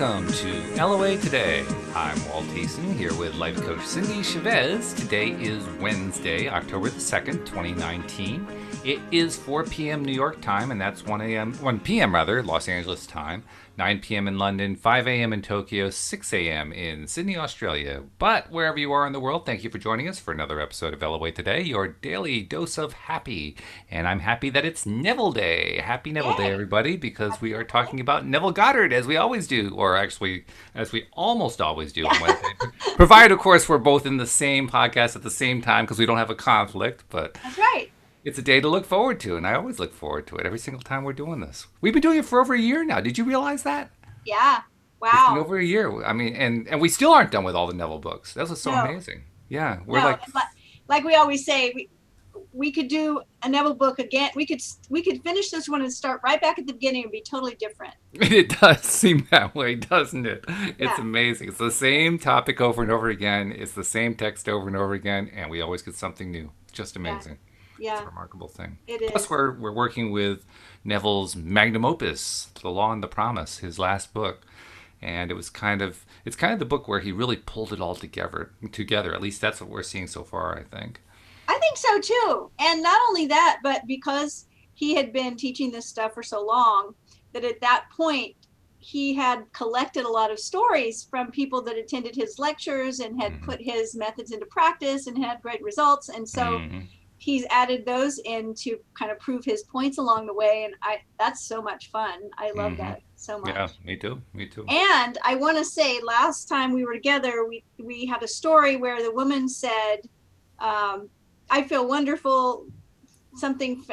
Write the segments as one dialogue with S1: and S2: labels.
S1: Welcome to LOA Today. I'm Walt here with life coach Cindie Chavez. Today is Wednesday, October the 2nd, 2019. It is 4 p.m. New York time, and that's 1 p.m. Los Angeles time, 9 p.m. in London, 5 a.m. in Tokyo, 6 a.m. in Sydney, Australia. But wherever you are in the world, thank you for joining us for another episode of LOA Today, your daily dose of happy. And I'm happy that it's Neville Day. Happy Neville Day, everybody, because we are talking about Neville Goddard, as we always do, or actually, as we almost always do on Wednesday. Provided, of course, we're both in the same podcast at the same time, because we don't have a conflict. But
S2: that's right.
S1: It's a day to look forward to, and I always look forward to it every single time we're doing this. We've been doing it for over a year now. Did you realize that?
S2: Yeah. Wow.
S1: It's been over a year. I mean, and we still aren't done with all the Neville books. That was so amazing. Yeah, we're
S2: like we always say, we could do a Neville book again. We could finish this one and start right back at the beginning and be totally different.
S1: It does seem that way, doesn't it? It's amazing. It's the same topic over and over again. It's the same text over and over again, and we always get something new. Just amazing.
S2: Yeah.
S1: It's a remarkable thing.
S2: It is.
S1: Plus, we're working with Neville's magnum opus, The Law and the Promise, his last book. And it's kind of the book where he really pulled it all together. At least that's what we're seeing so far, I think.
S2: I think so too. And not only that, but because he had been teaching this stuff for so long, that at that point he had collected a lot of stories from people that attended his lectures and had put his methods into practice and had great results. And so he's added those in to kind of prove his points along the way. And that's so much fun. I love that so much.
S1: Yeah, me too.
S2: And I want to say, last time we were together, we had a story where the woman said, I feel wonderful. Something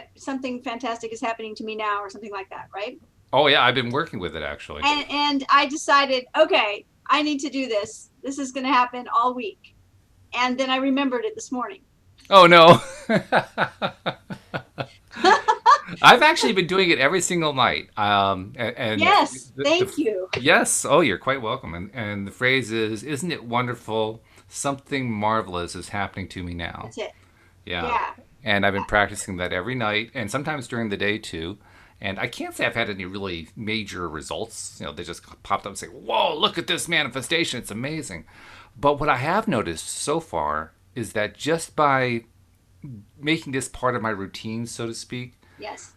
S2: fantastic is happening to me now, or something like that. Right.
S1: Oh yeah. I've been working with it actually.
S2: And I decided, okay, I need to do this. This is going to happen all week. And then I remembered it this morning.
S1: Oh, no. I've actually been doing it every single night. And
S2: yes, thank you.
S1: Yes. Oh, you're quite welcome. And the phrase is, isn't it wonderful? Something marvelous is happening to me now.
S2: That's it.
S1: Yeah. And I've been practicing that every night and sometimes during the day, too. And I can't say I've had any really major results. You know, they just popped up and say, whoa, look at this manifestation. It's amazing. But what I have noticed so far is that just by making this part of my routine, so to speak,
S2: yes,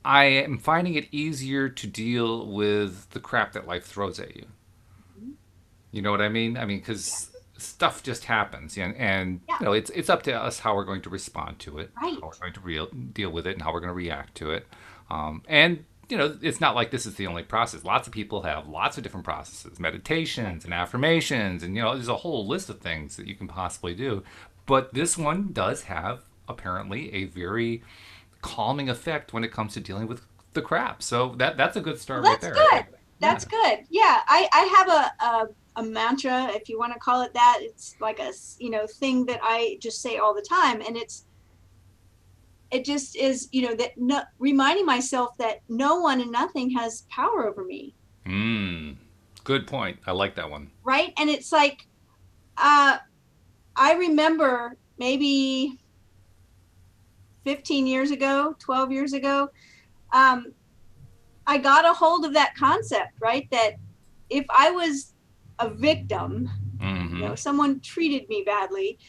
S1: I am finding it easier to deal with the crap that life throws at you. You know what I mean? I mean, because stuff just happens, and you know, it's up to us how we're going to respond to it,
S2: right,
S1: how we're going to deal with it, and how we're going to react to it. And you know, it's not like this is the only process. Lots of people have lots of different processes, meditations and affirmations, and you know, there's a whole list of things that you can possibly do. But this one does have apparently a very calming effect when it comes to dealing with the crap. So that's a good start right there.
S2: That's good. Yeah, I have a mantra, if you want to call it that. It's like a thing that I just say all the time, and it just is, reminding myself that no one and nothing has power over me.
S1: Good point. I like that one.
S2: Right? And it's like, I remember maybe 15 years ago, 12 years ago, I got a hold of that concept, right? That if I was a victim, someone treated me badly,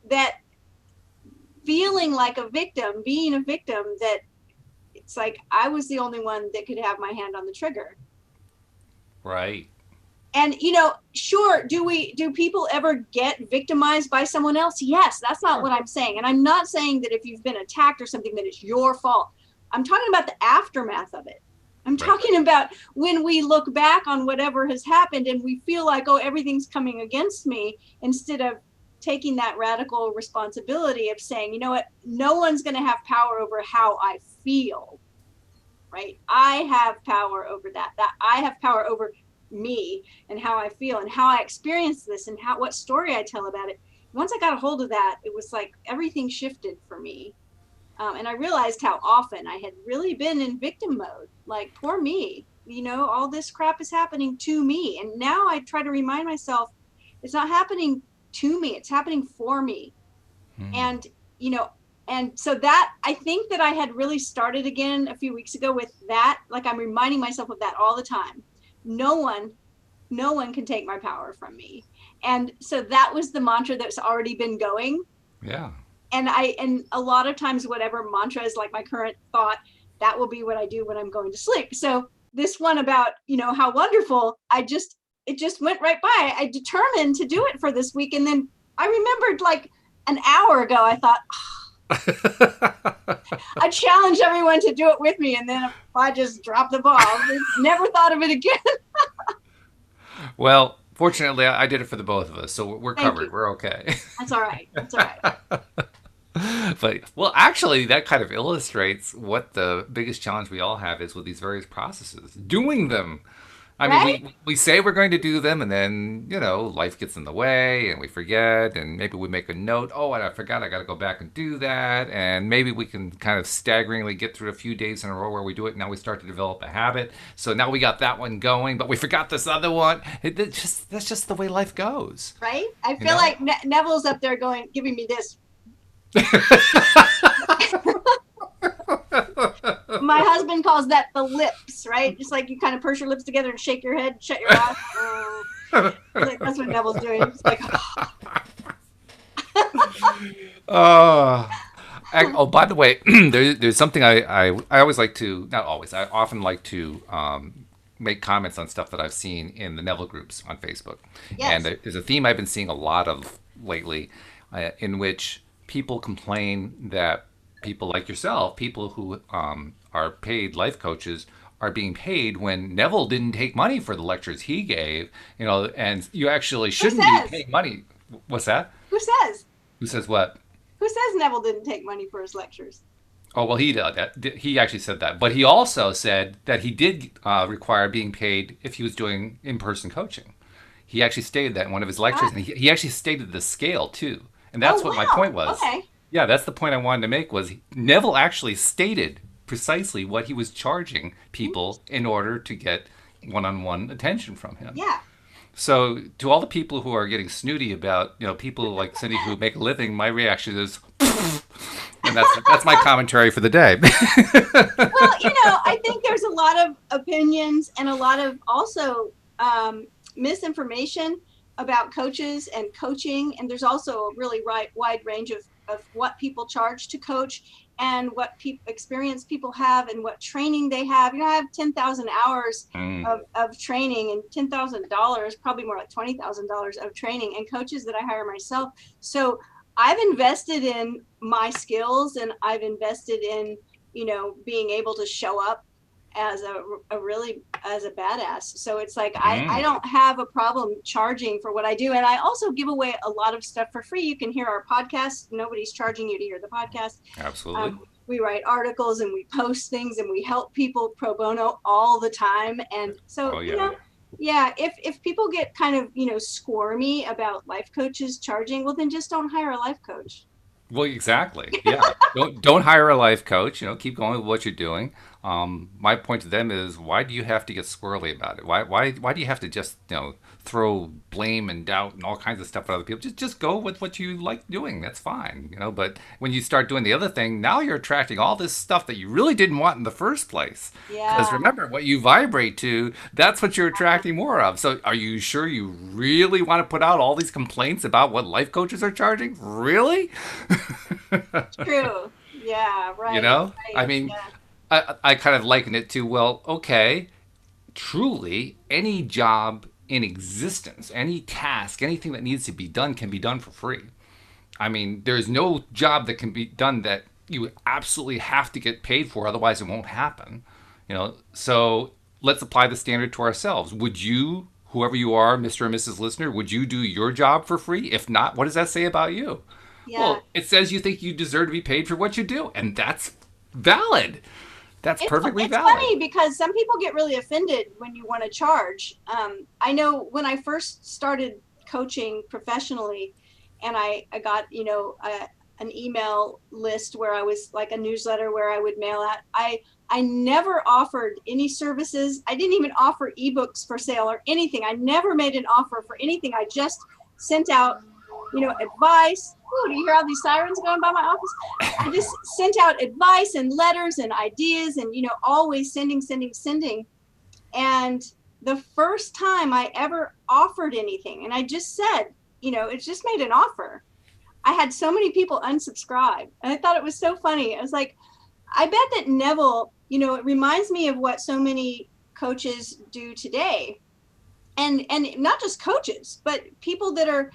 S2: that feeling like a victim, being a victim, that it's like I was the only one that could have my hand on the trigger.
S1: Right.
S2: And, sure, do people ever get victimized by someone else? Yes, that's not what I'm saying. And I'm not saying that if you've been attacked or something that it's your fault. I'm talking about the aftermath of it. I'm talking about when we look back on whatever has happened and we feel like, oh, everything's coming against me, instead of taking that radical responsibility of saying, you know what, no one's going to have power over how I feel, right? I have power over that I have power over me and how I feel and how I experience this and what story I tell about it. Once I got a hold of that, it was like everything shifted for me. And I realized how often I had really been in victim mode, like, poor me, all this crap is happening to me. And now I try to remind myself, it's not happening to me, it's happening for me. And so that, I think that I had really started again a few weeks ago with that. Like, I'm reminding myself of that all the time. No one no one can take my power from me. And so that was the mantra that's already been going.
S1: Yeah.
S2: And a lot of times, whatever mantra is like my current thought, that will be what I do when I'm going to sleep. So this one about, how wonderful, it just went right by. I determined to do it for this week. And then I remembered like an hour ago, I thought, I challenge everyone to do it with me. And then I just dropped the ball. Never thought of it again.
S1: Well, fortunately, I did it for the both of us, so we're
S2: Thank
S1: covered.
S2: you.
S1: We're okay.
S2: That's all right. That's all right.
S1: But, well, actually, that kind of illustrates what the biggest challenge we all have is with these various processes, doing them. I mean,
S2: Right?
S1: we say we're going to do them, and then, life gets in the way, and we forget, and maybe we make a note, oh, and I forgot, I got to go back and do that, and maybe we can kind of staggeringly get through a few days in a row where we do it, and now we start to develop a habit, so now we got that one going, but we forgot this other one. That's just the way life goes.
S2: Right? I feel like Neville's up there giving me this. My husband calls that the lips, right? Just like you kind of purse your lips together and shake your head, shut your eyes. That's what Neville's doing. It's like,
S1: by the way, there's something I always like to, not always, I often like to make comments on stuff that I've seen in the Neville groups on Facebook.
S2: Yes.
S1: And there's a theme I've been seeing a lot of lately in which people complain that people like yourself, people who are paid life coaches, are being paid when Neville didn't take money for the lectures he gave, and you actually shouldn't be paying money. What's that?
S2: Who says?
S1: Who says what?
S2: Who says Neville didn't take money for his lectures?
S1: Oh, well, he did that. He actually said that. But he also said that he did require being paid if he was doing in-person coaching. He actually stated that in one of his lectures, and he actually stated the scale, too. And that's what my point was.
S2: Okay.
S1: Yeah, that's the point I wanted to make was Neville actually stated precisely what he was charging people in order to get one-on-one attention from him.
S2: Yeah.
S1: So to all the people who are getting snooty about, people like Cindie who make a living, my reaction is, and that's my commentary for the day.
S2: Well, I think there's a lot of opinions and a lot of also misinformation about coaches and coaching. And there's also a really wide range of what people charge to coach and what experience people have and what training they have. I have 10,000 hours of training and $10,000, probably more like $20,000 of training, and coaches that I hire myself. So I've invested in my skills, and I've invested in, being able to show up as a badass. So it's like, I don't have a problem charging for what I do. And I also give away a lot of stuff for free. You can hear our podcast. Nobody's charging you to hear the podcast.
S1: Absolutely.
S2: We write articles and we post things and we help people pro bono all the time. And so, if people get kind of, squirmy about life coaches charging, well, then just don't hire a life coach.
S1: Well, exactly. Yeah. don't hire a life coach. Keep going with what you're doing. My point to them is, why do you have to get squirrely about it? Why do you have to just throw blame and doubt and all kinds of stuff at other people? Just go with what you like doing. That's fine. But when you start doing the other thing, now you're attracting all this stuff that you really didn't want in the first place.
S2: Yeah.
S1: Because remember, what you vibrate to, that's what you're attracting more of. So are you sure you really want to put out all these complaints about what life coaches are charging? Really?
S2: True. Yeah. Right.
S1: Right.
S2: I
S1: mean. Yeah. I kind of liken it to, well, okay, truly, any job in existence, any task, anything that needs to be done can be done for free. I mean, there's no job that can be done that you absolutely have to get paid for, otherwise it won't happen. So let's apply the standard to ourselves. Would you, whoever you are, Mr. or Mrs. Listener, would you do your job for free? If not, what does that say about you?
S2: Yeah.
S1: Well, it says you think you deserve to be paid for what you do, and that's valid. That's perfectly valid.
S2: It's funny because some people get really offended when you want to charge. I know when I first started coaching professionally, and I got, an email list where I was like a newsletter where I would mail out. I never offered any services. I didn't even offer ebooks for sale or anything. I never made an offer for anything. I just sent out, advice. Ooh, do you hear all these sirens going by my office? I just sent out advice and letters and ideas and, always sending. And the first time I ever offered anything, and I just said, it just made an offer, I had so many people unsubscribe. And I thought it was so funny. I was like, I bet that Neville, it reminds me of what so many coaches do today. And not just coaches, but people that are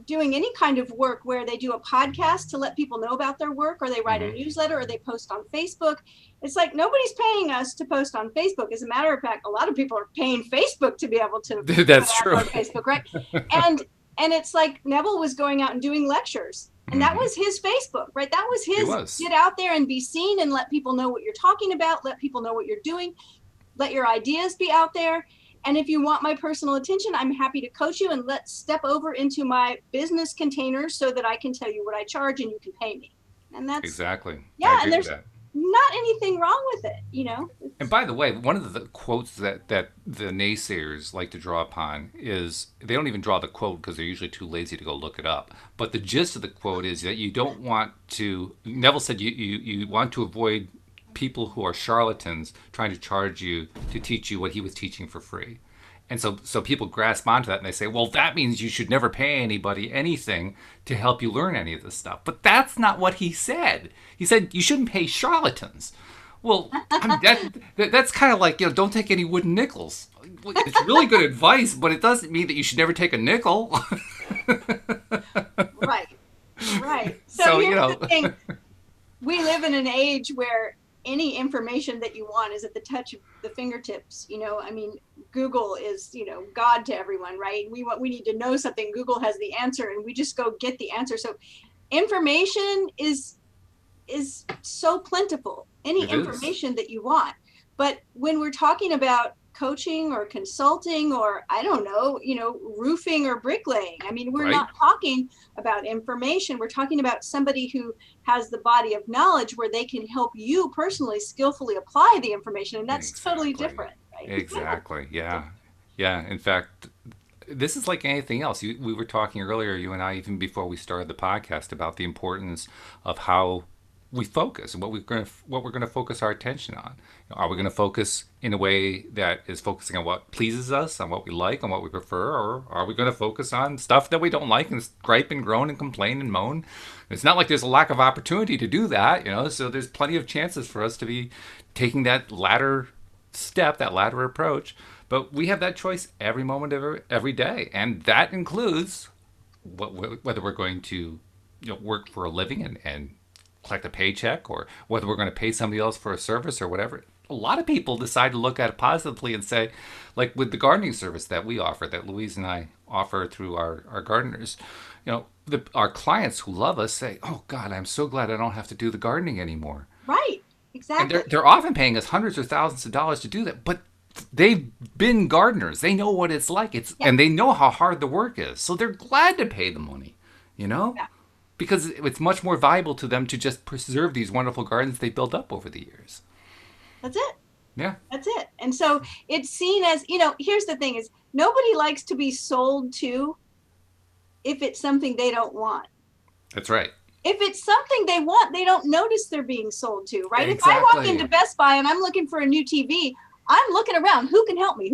S2: doing any kind of work where they do a podcast to let people know about their work, or they write a newsletter, or they post on Facebook. It's like nobody's paying us to post on Facebook. As a matter of fact, a lot of people are paying Facebook to be able to
S1: That's true.
S2: on Facebook, right? And it's like Neville was going out and doing lectures, and that was his Facebook, right? That was his get out there and be seen and let people know what you're talking about, let people know what you're doing, let your ideas be out there. And if you want my personal attention, I'm happy to coach you, and let's step over into my business container so that I can tell you what I charge and you can pay me. And that's
S1: exactly.
S2: Yeah, and there's not anything wrong with it,
S1: And by the way, one of the quotes that the naysayers like to draw upon is, they don't even draw the quote because they're usually too lazy to go look it up. But the gist of the quote is that you don't want to, Neville said you want to avoid people who are charlatans trying to charge you to teach you what he was teaching for free. And so people grasp onto that and they say, well, that means you should never pay anybody anything to help you learn any of this stuff. But that's not what he said. He said you shouldn't pay charlatans. Well, that's kind of like, don't take any wooden nickels. It's really good advice, but it doesn't mean that you should never take a nickel.
S2: Right. So here's the thing. We live in an age where any information that you want is at the touch of the fingertips. Google is, God to everyone, right? We need to know something. Google has the answer, and we just go get the answer. So information is so plentiful, any information that you want. But when we're talking about coaching or consulting or, I don't know, roofing or bricklaying, we're not talking about information. We're talking about somebody who has the body of knowledge where they can help you personally, skillfully apply the information. And that's totally different, right?
S1: Exactly. Yeah. In fact, this is like anything else. We were talking earlier, you and I, even before we started the podcast, about the importance of how we focus and what we're going to focus our attention on. Are we going to focus in a way that is focusing on what pleases us, on what we like, on what we prefer, or are we going to focus on stuff that we don't like and gripe and groan and complain and moan? It's not like there's a lack of opportunity to do that, so there's plenty of chances for us to be taking that latter step, that latter approach. But we have that choice every moment of every day, and that includes whether we're going to work for a living and collect a paycheck, or whether we're going to pay somebody else for a service or whatever. A lot of people decide to look at it positively and say, like with the gardening service that we offer, that Louise and I offer through our gardeners, our clients who love us say, oh God, I'm so glad I don't have to do the gardening anymore.
S2: Right, exactly.
S1: And they're often paying us hundreds or thousands of dollars to do that, but they've been gardeners. They know what it's like. And they know how hard the work is. So they're glad to pay the money, Yeah. Because it's much more valuable to them to just preserve these wonderful gardens they built up over the years.
S2: That's it.
S1: Yeah.
S2: That's it. And so it's seen as, here's the thing is, nobody likes to be sold to if it's something they don't want.
S1: That's right.
S2: If it's something they want, they don't notice they're being sold to, right?
S1: Exactly.
S2: If I walk into Best Buy and I'm looking for a new TV, I'm looking around. Who can help me?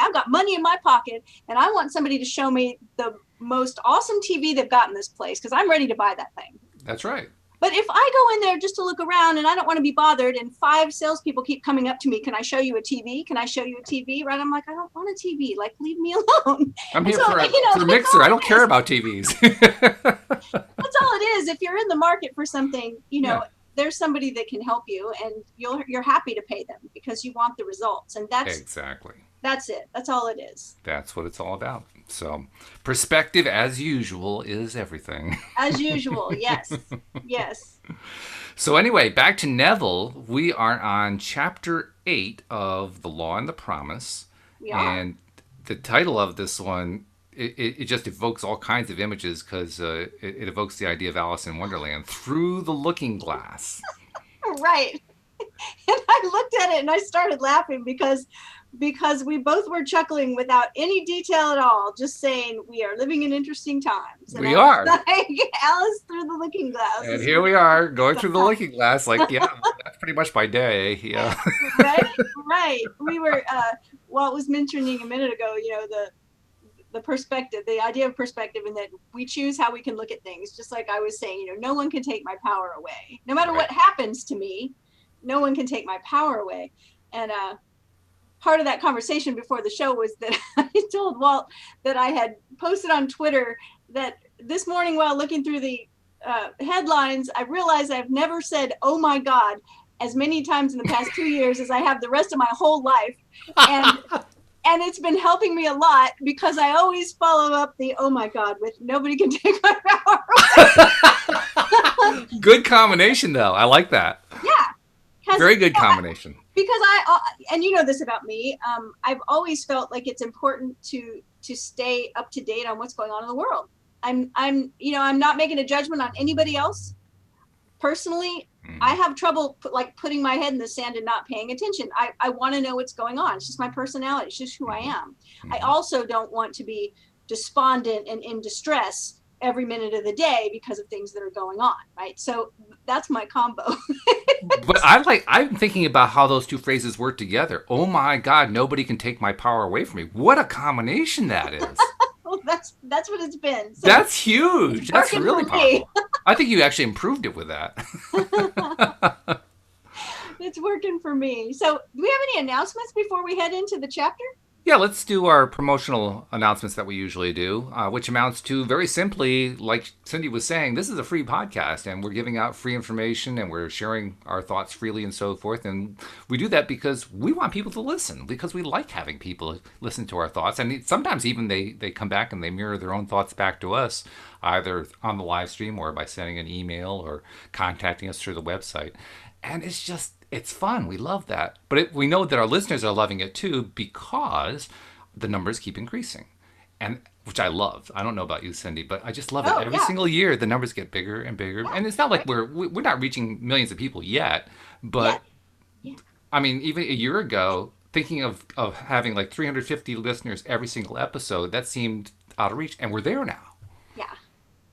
S2: I've got money in my pocket, and I want somebody to show me the most awesome TV they've got in this place, because I'm ready to buy that thing.
S1: That's right.
S2: But if I go in there just to look around and I don't want to be bothered, and 5 salespeople keep coming up to me, can I show you a TV? Can I show you a TV? Right? I'm like, I don't want a TV. Like, leave me alone.
S1: I'm here for a mixer. I don't care about TVs.
S2: That's all it is. If you're in the market for something, there's somebody that can help you, and you're happy to pay them because you want the results. And that's it. That's all it is.
S1: That's what it's all about. So perspective, as usual, is everything.
S2: As usual. Yes. Yes.
S1: So anyway, back to Neville. We are on chapter 8 of The Law and the Promise.
S2: We are.
S1: And the title of this one, it just evokes all kinds of images, because it evokes the idea of Alice in Wonderland, through the looking glass.
S2: Right. And I looked at it and I started laughing because we both were chuckling without any detail at all, just saying we are living in interesting times. And
S1: we are.
S2: Like, Alice through the looking glass.
S1: And here we are going through the looking glass. Like, yeah, that's pretty much my day. Yeah.
S2: Right. We were Walt was mentioning a minute ago, the perspective, the idea of perspective, and that we choose how we can look at things. Just like I was saying, no one can take my power away. No matter what happens to me, no one can take my power away. And part of that conversation before the show was that I told Walt that I had posted on Twitter that this morning while looking through the headlines, I realized I've never said, "Oh my God," as many times in the past 2 years as I have the rest of my whole life. And it's been helping me a lot because I always follow up the "oh my God" with "nobody can take my power."
S1: Good combination, though. I like that.
S2: Yeah.
S1: Very good combination.
S2: Because and you know this about me, I've always felt like it's important to stay up to date on what's going on in the world. I'm not making a judgment on anybody else. Personally, I have trouble putting my head in the sand and not paying attention. I want to know what's going on. It's just my personality. It's just who I am. I also don't want to be despondent and in distress every minute of the day because of things that are going on, right? So that's my combo.
S1: But I'm thinking about how those two phrases work together. Oh my God, nobody can take my power away from me. What a combination that is.
S2: Well, that's what it's been. So
S1: that's huge. That's really powerful. I think you actually improved it with that.
S2: It's working for me. So do we have any announcements before we head into the chapter?
S1: Yeah, let's do our promotional announcements that we usually do, which amounts to very simply, like Cindie was saying, this is a free podcast and we're giving out free information and we're sharing our thoughts freely and so forth. And we do that because we want people to listen, because we like having people listen to our thoughts. And sometimes even they come back and they mirror their own thoughts back to us, either on the live stream or by sending an email or contacting us through the website. And it's fun. We love that. But we know that our listeners are loving it too because the numbers keep increasing, and which I love. I don't know about you, Cindie, but I just love it. Every single year, the numbers get bigger and bigger. Yeah, and it's not like we're not reaching millions of people yet, but I mean, even a year ago, thinking of having like 350 listeners every single episode, that seemed out of reach, and we're there now.
S2: Yeah.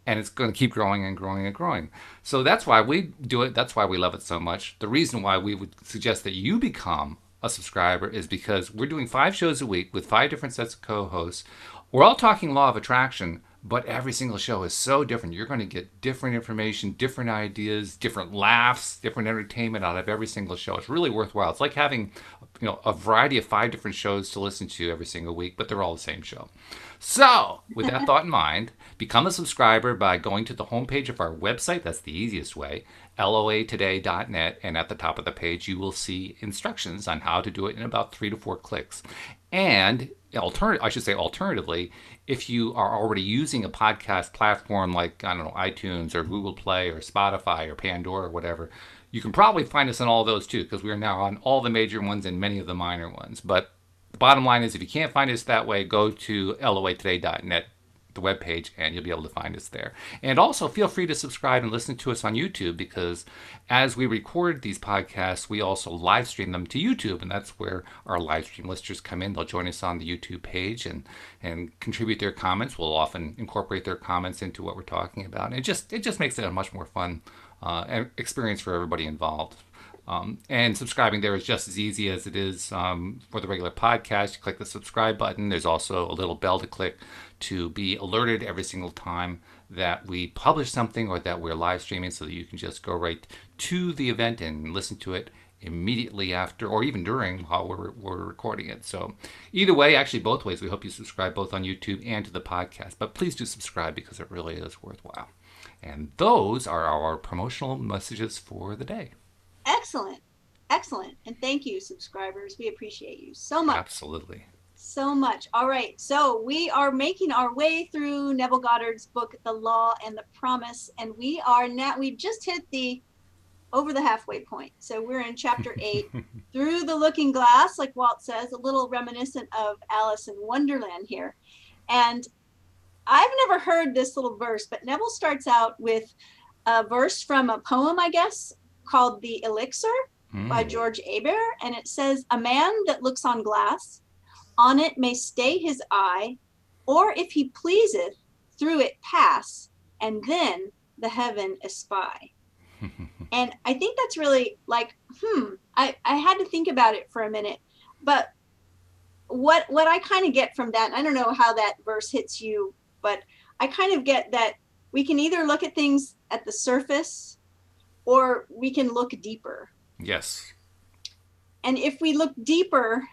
S1: And it's going to keep growing and growing and growing. So that's why we do it. That's why we love it so much. The reason why we would suggest that you become a subscriber is because we're doing 5 shows a week with 5 different sets of co-hosts. We're all talking law of attraction, but every single show is so different. You're going to get different information, different ideas, different laughs, different entertainment out of every single show. It's really worthwhile. It's like having, a variety of 5 different shows to listen to every single week, but they're all the same show. So, with that thought in mind, become a subscriber by going to the homepage of our website. That's the easiest way, loatoday.net. And at the top of the page, you will see instructions on how to do it in about 3 to 4 clicks. And alternatively, if you are already using a podcast platform like, iTunes or Google Play or Spotify or Pandora or whatever, you can probably find us on all those too, because we are now on all the major ones and many of the minor ones. But the bottom line is, if you can't find us that way, go to loatoday.net, the webpage, and you'll be able to find us there. And also, feel free to subscribe and listen to us on YouTube, because as we record these podcasts, we also live stream them to YouTube, and that's where our live stream listeners come in. They'll join us on the YouTube page and contribute their comments. We'll often incorporate their comments into what we're talking about. And it just makes it a much more fun experience for everybody involved. And subscribing there is just as easy as it is for the regular podcast. You click the subscribe button. There's also a little bell to click to be alerted every single time that we publish something or that we're live streaming, so that you can just go right to the event and listen to it immediately after, or even during, while we're recording it. So either way, actually both ways, we hope you subscribe both on YouTube and to the podcast. But please do subscribe, because it really is worthwhile. And those are our promotional messages for the day.
S2: Excellent. And thank you, subscribers. We appreciate you so much.
S1: Absolutely.
S2: So much. All right. So we are making our way through Neville Goddard's book, The Law and the Promise. And we just hit over the halfway point. So we're in chapter 8, Through the Looking Glass, like Walt says, a little reminiscent of Alice in Wonderland here. And I've never heard this little verse, but Neville starts out with a verse from a poem, I guess, called The Elixir by George Hebert. And it says, "A man that looks on glass, on it may stay his eye, or if he pleaseth, through it pass, and then the heaven espy." And I think that's really like, I had to think about it for a minute. But what I kind of get from that, and I don't know how that verse hits you, but I kind of get that we can either look at things at the surface or we can look deeper.
S1: Yes.
S2: And if we look deeper,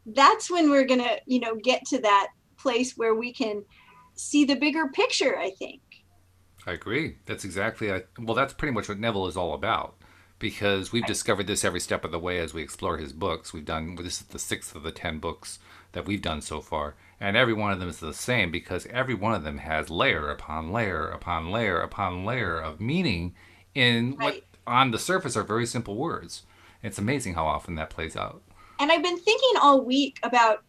S2: that's when we're going to, get to that place where we can see the bigger picture, I think.
S1: I agree. That's that's pretty much what Neville is all about. Because we've discovered this every step of the way as we explore his books. This is the 6th of the 10 books that we've done so far. And every one of them is the same because every one of them has layer upon layer upon layer upon layer of meaning in what on the surface are very simple words. It's amazing how often that plays out.
S2: And I've been thinking all week about,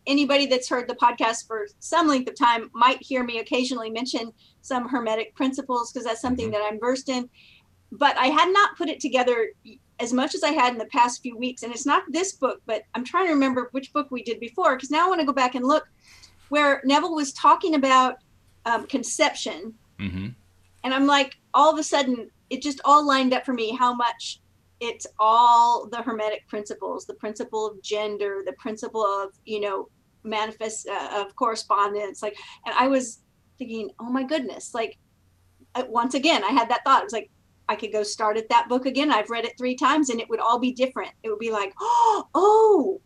S2: anybody that's heard the podcast for some length of time might hear me occasionally mention some Hermetic principles because that's something that I'm versed in. But I had not put it together as much as I had in the past few weeks. And it's not this book, but I'm trying to remember which book we did before, because now I want to go back and look where Neville was talking about conception.
S1: Mm-hmm.
S2: And I'm like, all of a sudden, it just all lined up for me how much it's all the Hermetic principles, the principle of gender, the principle of, manifest of correspondence. And I was thinking, oh my goodness, once again, I had that thought. It was like, I could go start at that book again. I've read it 3 times and it would all be different. It would be like, oh,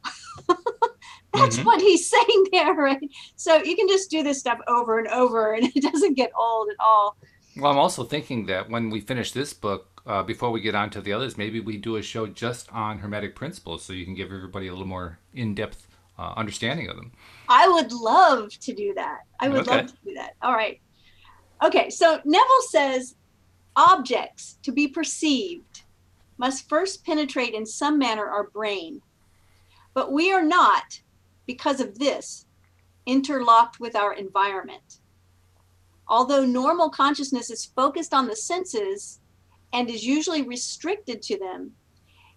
S2: that's what he's saying there, right? So you can just do this stuff over and over and it doesn't get old at all.
S1: Well, I'm also thinking that when we finish this book, before we get on to the others, maybe we do a show just on Hermetic principles so you can give everybody a little more in-depth understanding of them.
S2: I would love to do that. Love to do that. All right. Okay, so Neville says, objects to be perceived must first penetrate in some manner our brain. But we are not, because of this, interlocked with our environment. Although normal consciousness is focused on the senses and is usually restricted to them,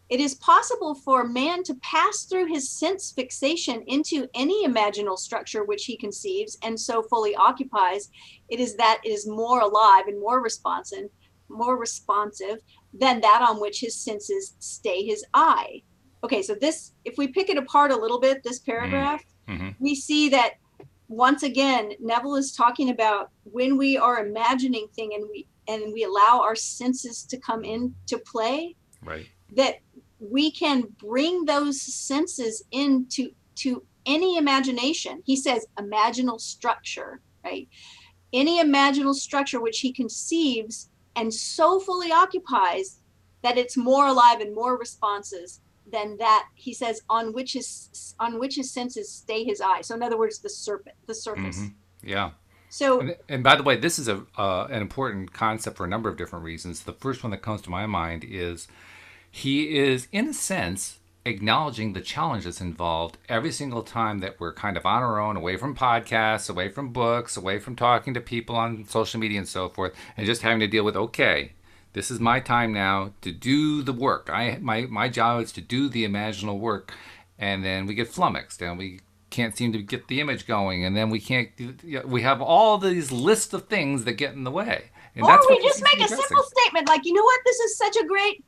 S2: it is possible for man to pass through his sense fixation into any imaginal structure which he conceives and so fully occupies. It is more alive and more responsive than that on which his senses stay his eye. Okay, so this, if we pick it apart a little bit, this paragraph, we see that once again, Neville is talking about when we are imagining things and we allow our senses to come into play,
S1: right? That
S2: we can bring those senses into any imagination. He says imaginal structure, right? Any imaginal structure which he conceives and so fully occupies that it's more alive and more responses than that, he says, on which his senses stay his eye. So in other words, the surface.
S1: Mm-hmm. Yeah.
S2: So,
S1: and by the way, this is an important concept for a number of different reasons. The first one that comes to my mind is he is, in a sense, acknowledging the challenge that's involved every single time that we're kind of on our own, away from podcasts, away from books, away from talking to people on social media and so forth, and just having to deal with, okay, this is my time now to do the work. My job is to do the imaginal work, and then we get flummoxed, and we can't seem to get the image going, and then we have all these lists of things that get in the way. And
S2: or we just make a simple statement like, you know what, this is such a great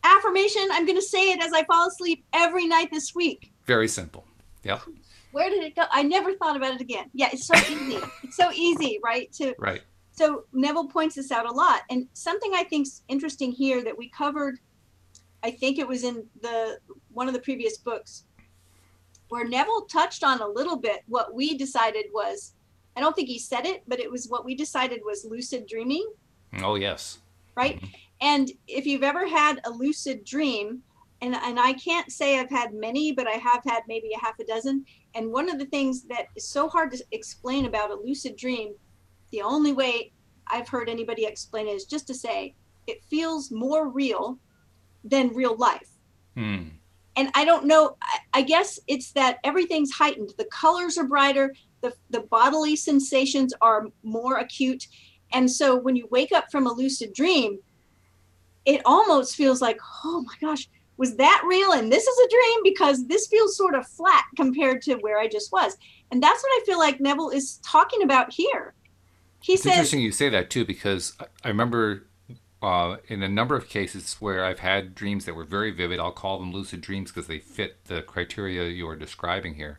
S2: affirmation. I'm going to say it as I fall asleep every night this week.
S1: Very simple. Yep.
S2: Where did it go? I never thought about it again. Yeah, it's so easy. It's so easy, right?
S1: Right.
S2: So Neville points this out a lot. And something I think is interesting here that we covered, I think it was in one of the previous books, where Neville touched on a little bit what we decided was, I don't think he said it, but it was what we decided was lucid dreaming.
S1: Oh, yes.
S2: Right? Mm-hmm. And if you've ever had a lucid dream, and I can't say I've had many, but I have had maybe a half a dozen. And one of the things that is so hard to explain about a lucid dream, the only way I've heard anybody explain it is just to say it feels more real than real life.
S1: Hmm.
S2: And I don't know, I guess it's that everything's heightened. The colors are brighter, the bodily sensations are more acute. And so when you wake up from a lucid dream, it almost feels like, oh my gosh, was that real? And this is a dream because this feels sort of flat compared to where I just was. And that's what I feel like Neville is talking about here.
S1: It's interesting you say that too, because I remember in a number of cases where I've had dreams that were very vivid. I'll call them lucid dreams because they fit the criteria you are describing here.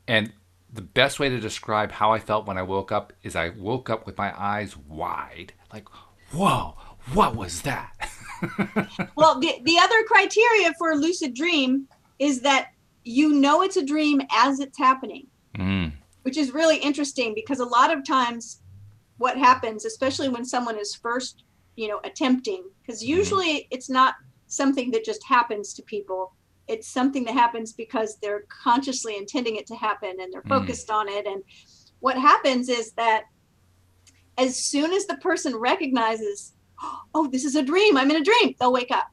S1: And the best way to describe how I felt when I woke up is I woke up with my eyes wide, like, whoa, what was that?
S2: Well, the other criteria for a lucid dream is that you know it's a dream as it's happening, which is really interesting because a lot of times what happens, especially when someone is first, attempting, because usually it's not something that just happens to people. It's something that happens because they're consciously intending it to happen and they're focused on it. And what happens is that as soon as the person recognizes, oh, this is a dream, I'm in a dream, they'll wake up.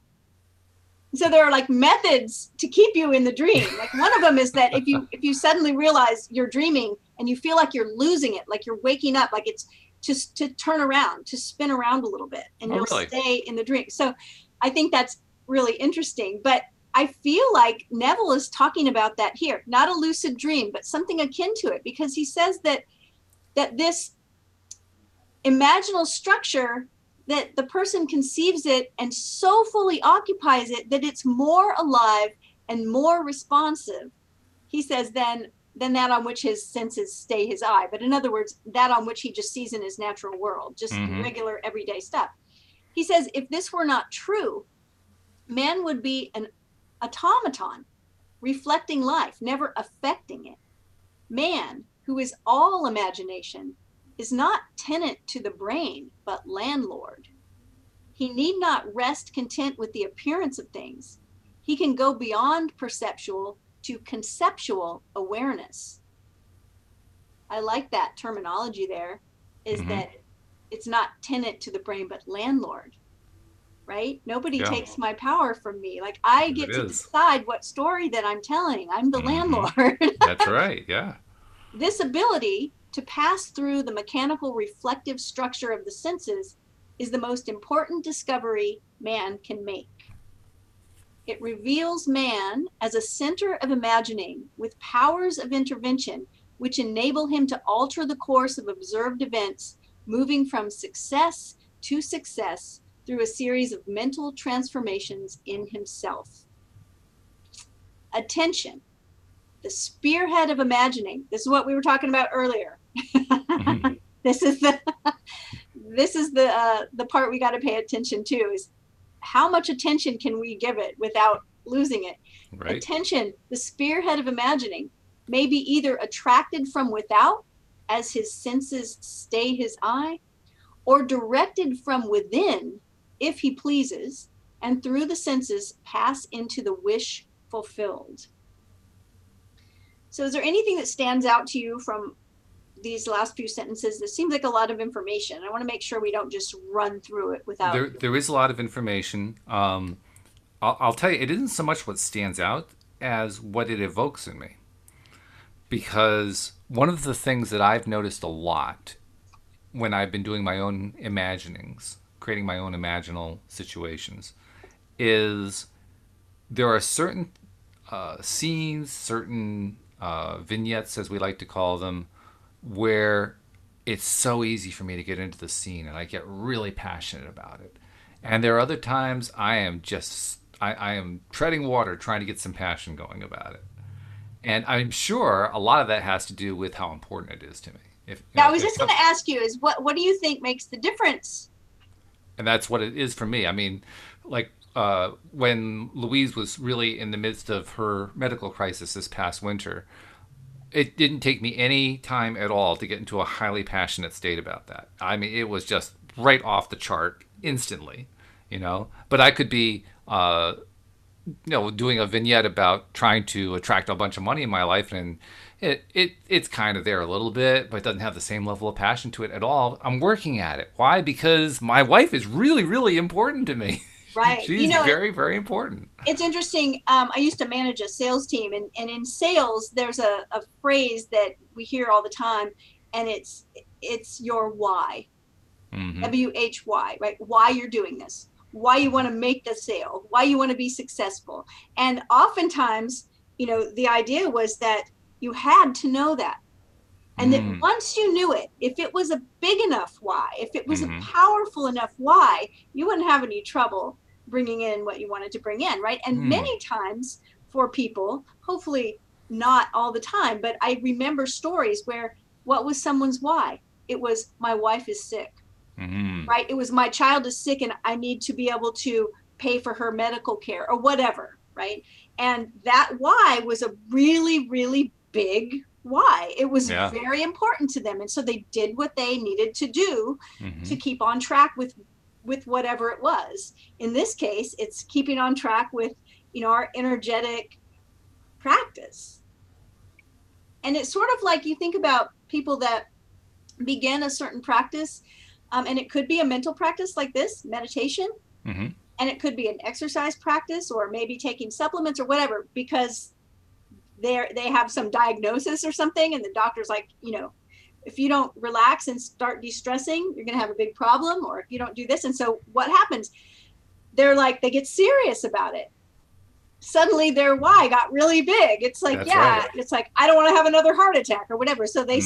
S2: So there are like methods to keep you in the dream. Like one of them is that if you suddenly realize you're dreaming and you feel like you're losing it, like you're waking up, like it's just to turn around, to spin around a little bit, and you'll
S1: really?
S2: stay in the dream. So I think that's really interesting. But I feel like Neville is talking about that here, not a lucid dream, but something akin to it, because he says that this imaginal structure, that the person conceives it and so fully occupies it that it's more alive and more responsive, he says, than that on which his senses stay his eye. But in other words, that on which he just sees in his natural world, just regular everyday stuff. He says, if this were not true, man would be an automaton, reflecting life, never affecting it. Man, who is all imagination, is not tenant to the brain, but landlord. He need not rest content with the appearance of things. He can go beyond perceptual to conceptual awareness. I like that terminology there, is that it's not tenant to the brain, but landlord, right? Nobody takes my power from me. Like I get to decide what story that I'm telling. I'm the landlord.
S1: That's right, yeah.
S2: This ability to pass through the mechanical reflective structure of the senses is the most important discovery man can make. It reveals man as a center of imagining with powers of intervention which enable him to alter the course of observed events, moving from success to success through a series of mental transformations in himself. Attention, the spearhead of imagining. This is what we were talking about earlier. This is the part we got to pay attention to, is how much attention can we give it without losing it? Right. Attention, the spearhead of imagining, may be either attracted from without as his senses stay his eye, or directed from within if he pleases, and through the senses pass into the wish fulfilled. So is there anything that stands out to you from these last few sentences? This seems like a lot of information. I want to make sure we don't just run through it without...
S1: There is a lot of information. I'll tell you, it isn't so much what stands out as what it evokes in me. Because one of the things that I've noticed a lot when I've been doing my own imaginings, creating my own imaginal situations, is there are certain scenes, certain vignettes, as we like to call them, where it's so easy for me to get into the scene and I get really passionate about it. And there are other times I am treading water trying to get some passion going about it. And I'm sure a lot of that has to do with how important it is to me.
S2: I was just going to ask you, is what do you think makes the difference?
S1: And that's what it is for me. I mean, like when Louise was really in the midst of her medical crisis this past winter, it didn't take me any time at all to get into a highly passionate state about that. I mean, it was just right off the chart instantly, But I could be, doing a vignette about trying to attract a bunch of money in my life, and it's kind of there a little bit, but it doesn't have the same level of passion to it at all. I'm working at it. Why? Because my wife is really, really important to me.
S2: Right.
S1: She's very, very important.
S2: It's interesting. I used to manage a sales team, and in sales, there's a phrase that we hear all the time, and it's your why. WHY, right? Why you're doing this, why you want to make the sale, why you want to be successful. And oftentimes, the idea was that you had to know that. And that once you knew it, if it was a big enough why, if it was a
S1: Mm-hmm.
S2: powerful enough why, you wouldn't have any trouble bringing in what you wanted to bring in, right? And many times for people, hopefully not all the time, but I remember stories where what was someone's why? It was, my wife is sick, right? It was, my child is sick and I need to be able to pay for her medical care or whatever, right? And that why was a really, really big why. It was very important to them. And so they did what they needed to do to keep on track with whatever it was. In this case, it's keeping on track with, our energetic practice. And it's sort of like, you think about people that begin a certain practice, and it could be a mental practice like this, meditation, and it could be an exercise practice, or maybe taking supplements or whatever, because they have some diagnosis or something, and the doctor's like, if you don't relax and start de-stressing, you're going to have a big problem, or if you don't do this. And so what happens? They're like, they get serious about it. Suddenly their why got really big. It's like, It's like, I don't want to have another heart attack or whatever. So they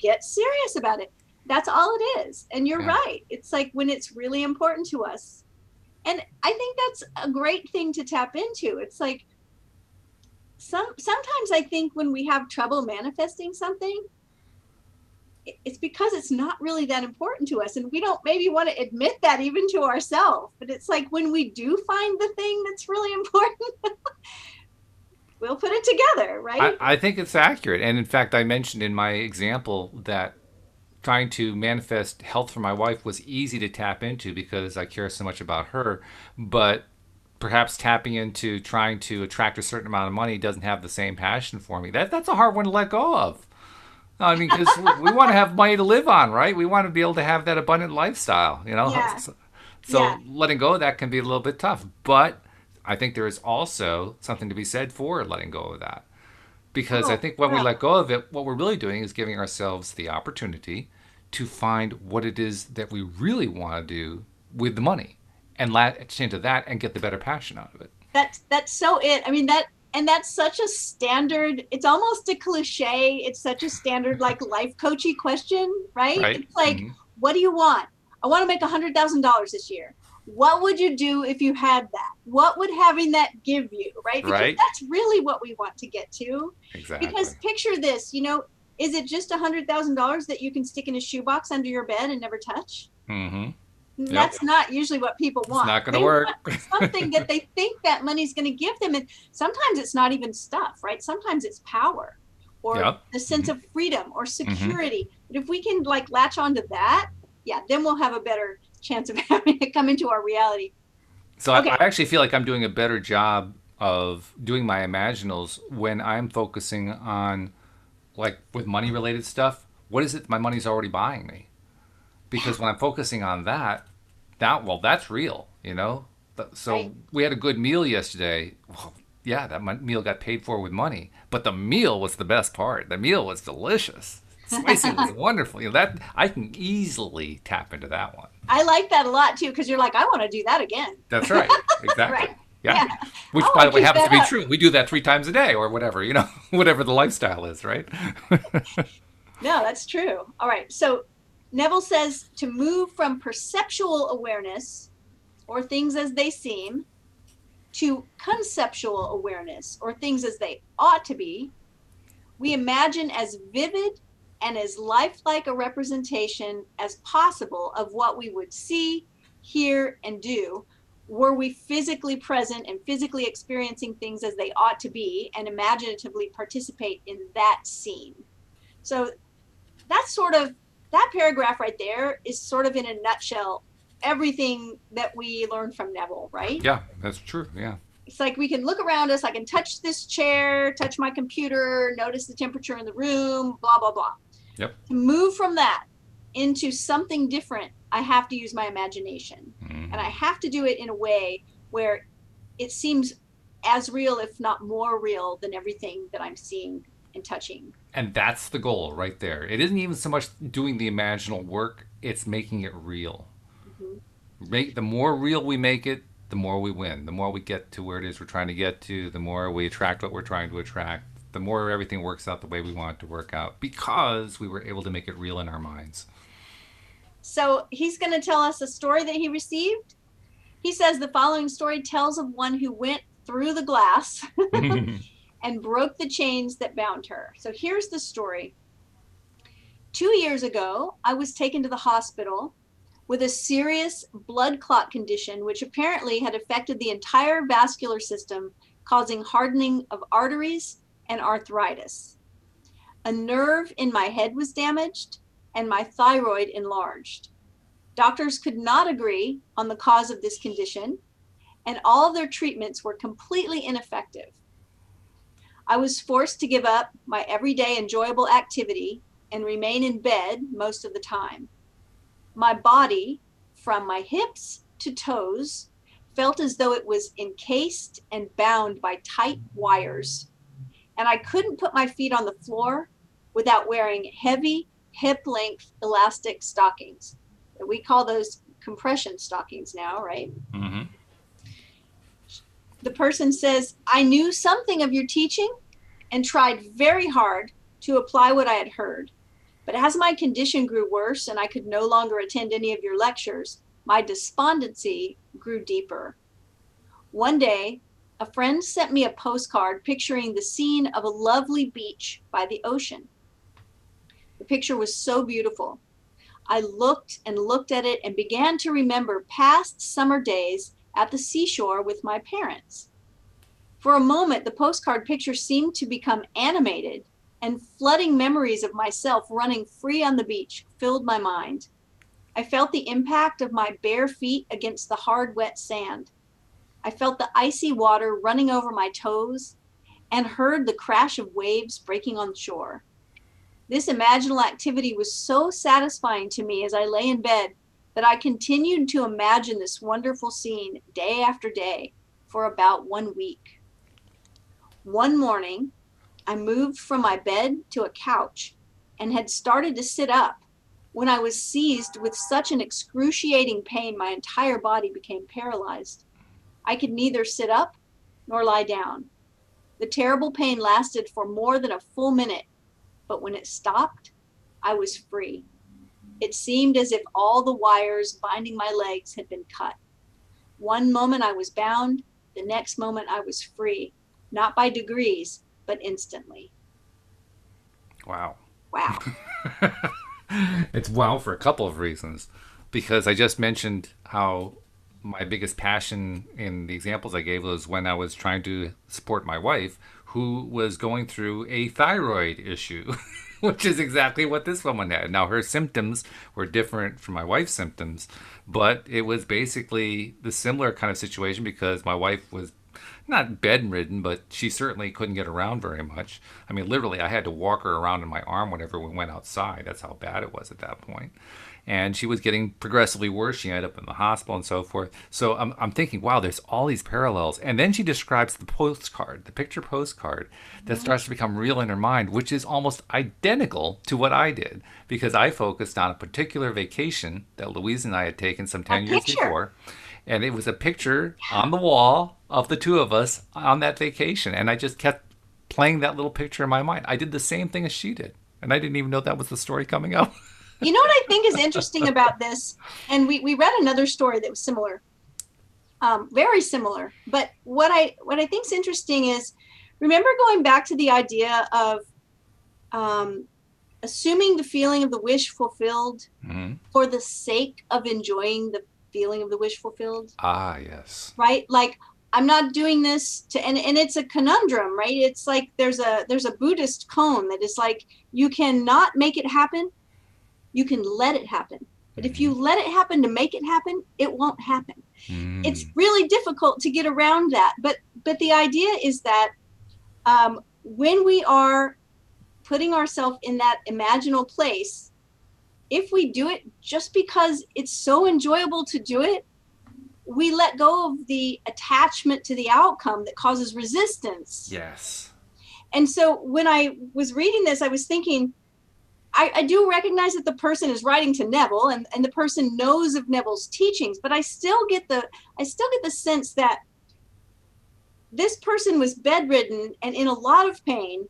S2: get serious about it. That's all it is. And you're right. It's like when it's really important to us. And I think that's a great thing to tap into. It's like, sometimes I think when we have trouble manifesting something, it's because it's not really that important to us, and we don't maybe want to admit that even to ourselves. But it's like when we do find the thing that's really important, we'll put it together, right?
S1: I think it's accurate. And in fact, I mentioned in my example that trying to manifest health for my wife was easy to tap into because I care so much about her. But perhaps tapping into trying to attract a certain amount of money doesn't have the same passion for me. That's a hard one to let go of. I mean, because we want to have money to live on, right? We want to be able to have that abundant lifestyle,
S2: Yeah.
S1: So letting go of that can be a little bit tough. But I think there is also something to be said for letting go of that. Because I think when we let go of it, what we're really doing is giving ourselves the opportunity to find what it is that we really want to do with the money and latch into that and get the better passion out of it.
S2: That's so it. I mean, that's such a standard, it's almost a cliche. It's such a standard, like, life coachy question, right? It's like, what do you want? I want to make $100,000 this year. What would you do if you had that? What would having that give you, right? Because that's really what we want to get to.
S1: Exactly.
S2: Because picture this, is it just $100,000 that you can stick in a shoebox under your bed and never touch? That's not usually what people want.
S1: It's not going to work.
S2: Something that they think that money's going to give them. And sometimes it's not even stuff, right? Sometimes it's power or the sense of freedom or security. But if we can latch onto that, then we'll have a better chance of having it come into our reality.
S1: So I actually feel like I'm doing a better job of doing my imaginals when I'm focusing on, with money related stuff, what is it my money's already buying me? Because when I'm focusing on that's real, So we had a good meal yesterday. Well, that meal got paid for with money, but the meal was the best part. The meal was delicious. Spicy was wonderful. That I can easily tap into that one.
S2: I like that a lot too, because you're like, I want to do that again.
S1: That's right. Exactly. Yeah. Which, by the way, happens to be true. We do that 3 times a day or whatever, whatever the lifestyle is, right?
S2: No, that's true. All right. So Neville says to move from perceptual awareness, or things as they seem, to conceptual awareness, or things as they ought to be. We imagine as vivid and as lifelike a representation as possible of what we would see, hear, and do were we physically present and physically experiencing things as they ought to be, and imaginatively participate in that scene. So that's that paragraph right there is sort of, in a nutshell, everything that we learned from Neville, right?
S1: Yeah, that's true. Yeah.
S2: It's like we can look around us. I can touch this chair, touch my computer, notice the temperature in the room, blah, blah, blah.
S1: Yep.
S2: To move from that into something different, I have to use my imagination. And I have to do it in a way where it seems as real, if not more real, than everything that I'm seeing and touching.
S1: And that's the goal right there. It isn't even so much doing the imaginal work, it's making it real. The more real we make it, the more we win. The more we get to where it is we're trying to get to, the more we attract what we're trying to attract, the more everything works out the way we want it to work out, because we were able to make it real in our minds.
S2: So he's going to tell us a story that he received. He says the following story tells of one who went through the glass and broke the chains that bound her. So here's the story. 2 years ago, I was taken to the hospital with a serious blood clot condition, which apparently had affected the entire vascular system, causing hardening of arteries and arthritis. A nerve in my head was damaged and my thyroid enlarged. Doctors could not agree on the cause of this condition, and all of their treatments were completely ineffective. I was forced to give up my everyday enjoyable activity and remain in bed most of the time. My body, from my hips to toes, felt as though it was encased and bound by tight wires, and I couldn't put my feet on the floor without wearing heavy hip-length elastic stockings. We call those compression stockings now, right?
S1: Mm-hmm.
S2: The person says, I knew something of your teaching and tried very hard to apply what I had heard. But as my condition grew worse and I could no longer attend any of your lectures, my despondency grew deeper. One day, a friend sent me a postcard picturing the scene of a lovely beach by the ocean. The picture was so beautiful. I looked and looked at it and began to remember past summer days at the seashore with my parents. For a moment, the postcard picture seemed to become animated, and flooding memories of myself running free on the beach filled my mind. I felt the impact of my bare feet against the hard, wet sand. I felt the icy water running over my toes and heard the crash of waves breaking on the shore. This imaginal activity was so satisfying to me as I lay in bed that I continued to imagine this wonderful scene day after day for about 1 week. One morning, I moved from my bed to a couch and had started to sit up when I was seized with such an excruciating pain my entire body became paralyzed. I could neither sit up nor lie down. The terrible pain lasted for more than a full minute, but when it stopped, I was free. It seemed as if all the wires binding my legs had been cut. One moment I was bound, the next moment I was free, not by degrees, but instantly.
S1: Wow.
S2: Wow.
S1: It's wow for a couple of reasons. Because I just mentioned how my biggest passion in the examples I gave was when I was trying to support my wife, who was going through a thyroid issue, which is exactly what this woman had. Now, her symptoms were different from my wife's symptoms, but it was basically the similar kind of situation because my wife was not bedridden, but she certainly couldn't get around very much. I mean, literally, I had to walk her around in my arm whenever we went outside. That's how bad it was at that point. And she was getting progressively worse. She ended up in the hospital and so forth. So I'm thinking, wow, there's all these parallels. And then she describes the postcard, the picture postcard, that starts to become real in her mind, which is almost identical to what I did, because I focused on a particular vacation that Louise and I had taken some 10 years before. And it was a picture on the wall of the two of us on that vacation. And I just kept playing that little picture in my mind. I did the same thing as she did. And I didn't even know that was the story coming up.
S2: You know what I think is interesting about this? And we read another story that was similar, very similar. But what I think is interesting is, remember going back to the idea of assuming the feeling of the wish fulfilled for the sake of enjoying the feeling of the wish fulfilled?
S1: Ah, yes.
S2: Right? Like, I'm not doing this to, and it's a conundrum, right? It's like there's a Buddhist koan that is like, you cannot make it happen. You can let it happen. But if you let it happen to make it happen, it won't happen. It's really difficult to get around that. But the idea is that when we are putting ourselves in that imaginal place, if we do it just because it's so enjoyable to do it, we let go of the attachment to the outcome that causes resistance.
S1: Yes.
S2: And so when I was reading this, I was thinking, I do recognize that the person is writing to Neville and the person knows of Neville's teachings, but I still get the sense that this person was bedridden and in a lot of pain,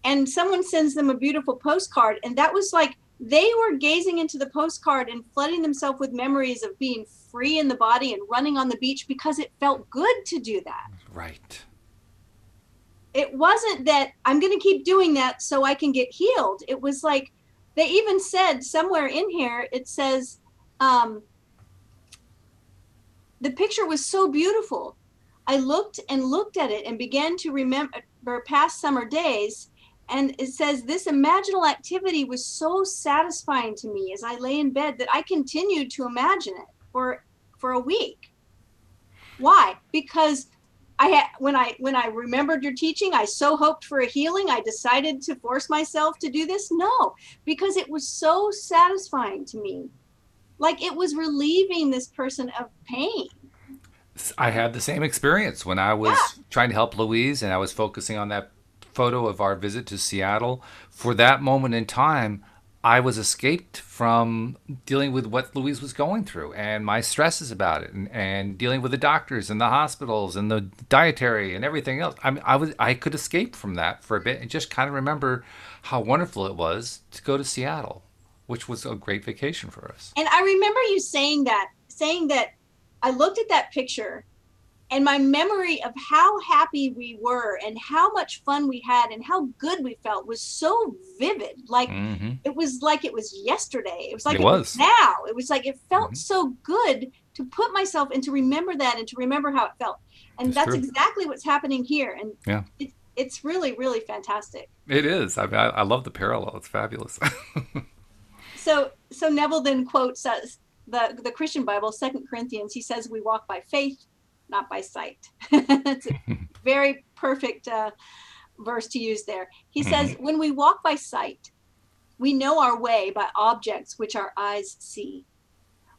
S2: and someone sends them a beautiful postcard, and that was like they were gazing into the postcard and flooding themselves with memories of being free in the body and running on the beach because it felt good to do that.
S1: Right.
S2: It wasn't that I'm going to keep doing that so I can get healed. It was like they even said somewhere in here, it says, the picture was so beautiful. I looked and looked at it and began to remember past summer days. And it says, this imaginal activity was so satisfying to me as I lay in bed that I continued to imagine it for a week. Why? Because when I remembered your teaching, I so hoped for a healing. I decided to force myself to do this. No, because it was so satisfying to me. Like it was relieving this person of pain.
S1: I had the same experience when I was trying to help Louise, and I was focusing on that photo of our visit to Seattle. For that moment in time, I was escaped from dealing with what Louise was going through and my stresses about it, and dealing with the doctors and the hospitals and the dietary and everything else. I could escape from that for a bit and just kind of remember how wonderful it was to go to Seattle, which was a great vacation for us.
S2: And I remember you saying that I looked at that picture, and my memory of how happy we were and how much fun we had and how good we felt was so vivid. Like it was like it was yesterday. It was like it was now. It was like it felt so good to put myself and to remember that and to remember how it felt. And that's exactly what's happening here. And it's really, really fantastic.
S1: It is. I love the parallel. It's fabulous.
S2: So Neville then quotes the Christian Bible, 2 Corinthians. He says, we walk by faith, not by sight. It's a very perfect verse to use there. He says, when we walk by sight, we know our way by objects which our eyes see.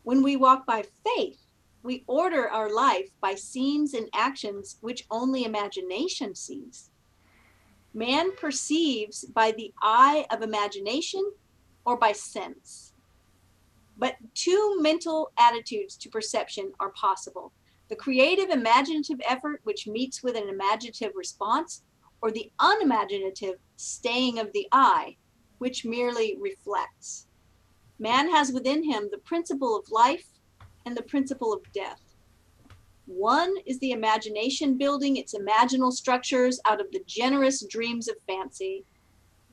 S2: When we walk by faith, we order our life by scenes and actions which only imagination sees. Man perceives by the eye of imagination or by sense. But two mental attitudes to perception are possible: the creative imaginative effort, which meets with an imaginative response, or the unimaginative staying of the eye, which merely reflects. Man has within him the principle of life and the principle of death. One is the imagination building its imaginal structures out of the generous dreams of fancy.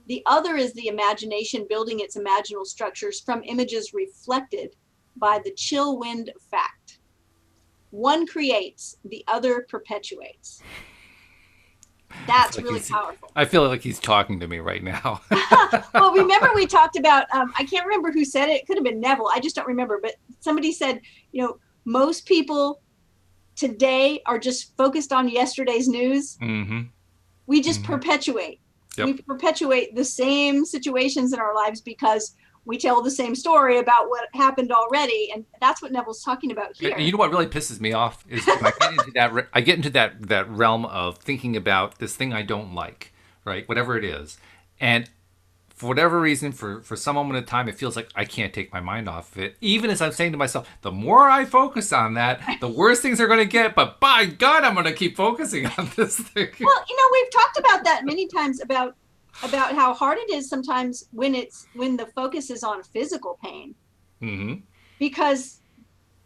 S2: The other is the imagination building its imaginal structures from images reflected by the chill wind of fact. One creates, the other perpetuates. That's really powerful.
S1: I feel like he's talking to me right now.
S2: Well, remember we talked about, I can't remember who said it. It could have been Neville. I just don't remember. But somebody said, most people today are just focused on yesterday's news. We just perpetuate. Yep. We perpetuate the same situations in our lives because we tell the same story about what happened already, and that's what Neville's talking about here.
S1: And you know what really pisses me off is when I get into that realm of thinking about this thing I don't like, right? Whatever it is, and for whatever reason, for some moment of time, it feels like I can't take my mind off of it. Even as I'm saying to myself, the more I focus on that, the worse things are going to get. But by God, I'm going to keep focusing on this thing.
S2: Well, we've talked about that many times about how hard it is sometimes when the focus is on physical pain, because